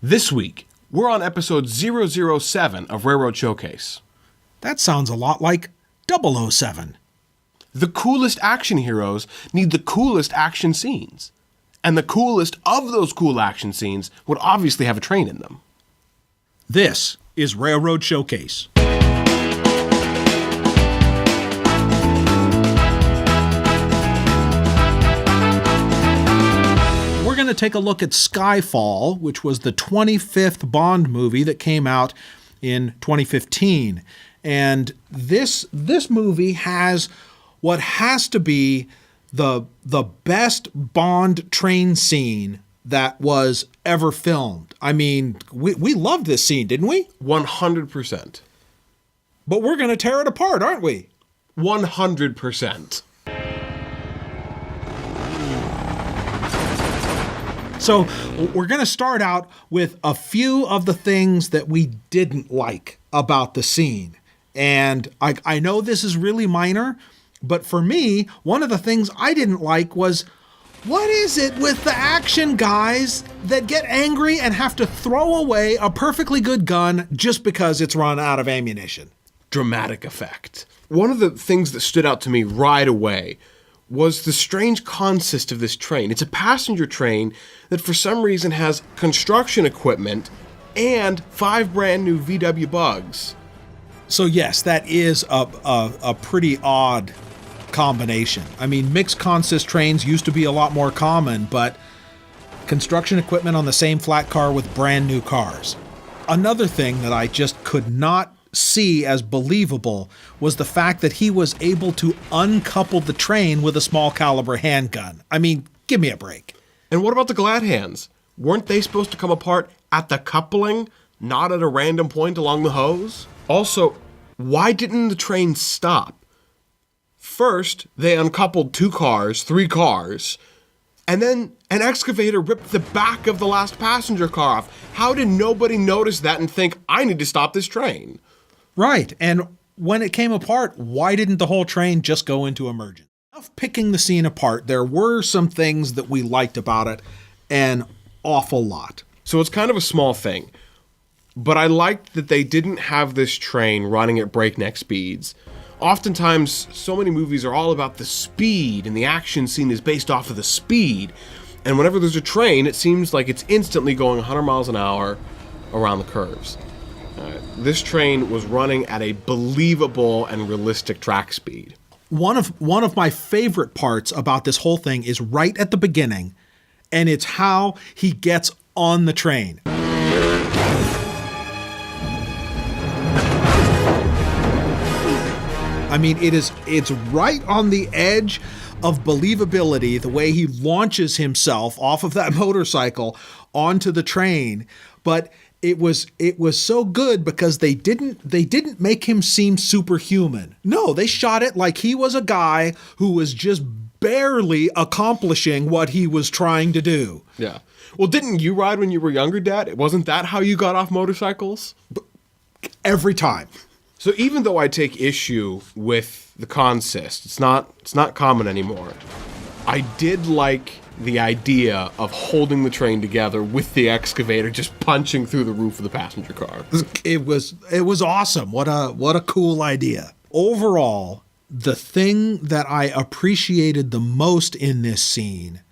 This week, we're on episode 007 of Railroad Showcase. That sounds a lot like 007. The coolest action heroes need the coolest action scenes. And the coolest of those cool action scenes would obviously have a train in them. This is Railroad Showcase. We're going to take a look at Skyfall, which was the 25th Bond movie that came out in 2015. And this movie has what has to be the best Bond train scene that was ever filmed. I mean, we loved this scene, didn't we? 100%. But we're going to tear it apart, aren't we? 100%. So we're going to start out with a few of the things that we didn't like about the scene. And I know this is really minor, but for me, one of the things I didn't like was, what is it with the action guys that get angry and have to throw away a perfectly good gun just because it's run out of ammunition? Dramatic effect. One of the things that stood out to me right away was the strange consist of this train. It's a passenger train that for some reason has construction equipment and 5 brand new VW Bugs. So yes, that is a pretty odd combination. I mean, mixed consist trains used to be a lot more common, but construction equipment on the same flat car with brand new cars. Another thing that I just could not see as believable was the fact that he was able to uncouple the train with a small caliber handgun. I mean, give me a break. And what about the glad hands? Weren't they supposed to come apart at the coupling, not at a random point along the hose? Also, why didn't the train stop? First, they uncoupled 3 cars, and then an excavator ripped the back of the last passenger car off. How did nobody notice that and think, I need to stop this train? Right, and when it came apart, why didn't the whole train just go into emergency? Of picking the scene apart, there were some things that we liked about it, an awful lot. So it's kind of a small thing, but I liked that they didn't have this train running at breakneck speeds. Oftentimes, so many movies are all about the speed, and the action scene is based off of the speed. And whenever there's a train, it seems like it's instantly going 100 miles an hour around the curves. This train was running at a believable and realistic track speed. One of my favorite parts about this whole thing is right at the beginning, and it's how he gets on the train. I mean, it's right on the edge of believability, the way he launches himself off of that motorcycle onto the train. But it was so good because they didn't make him seem superhuman. No, they shot it like he was a guy who was just barely accomplishing what he was trying to do. Yeah. Well, didn't you ride when you were younger, Dad? Wasn't that how you got off motorcycles? Every time. So even though I take issue with the consist, it's not common anymore. I did like the idea of holding the train together with the excavator just punching through the roof of the passenger car. It was awesome. What a cool idea. Overall, the thing that I appreciated the most in this scene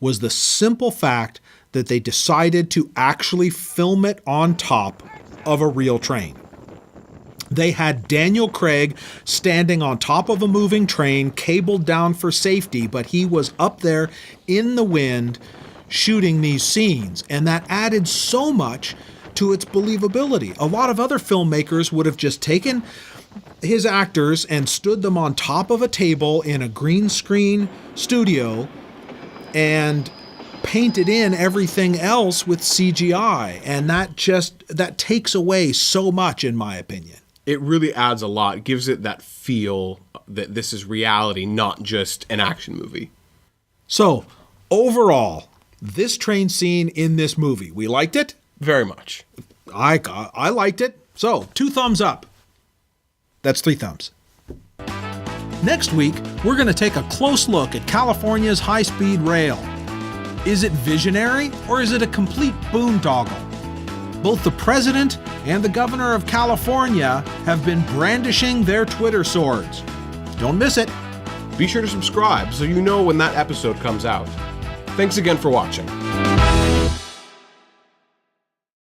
was the simple fact that they decided to actually film it on top of a real train. They had Daniel Craig standing on top of a moving train, cabled down for safety, but he was up there in the wind shooting these scenes, and that added so much to its believability. A lot of other filmmakers would have just taken his actors and stood them on top of a table in a green screen studio and painted in everything else with CGI, and that takes away so much, in my opinion. It really adds a lot. It gives it that feel that this is reality, not just an action movie. So, overall, this train scene in this movie, we liked it? Very much. I liked it. So, 2 thumbs up. That's 3 thumbs. Next week, we're going to take a close look at California's high-speed rail. Is it visionary or is it a complete boondoggle? Both the president and the governor of California have been brandishing their Twitter swords. Don't miss it. Be sure to subscribe so you know when that episode comes out. Thanks again for watching.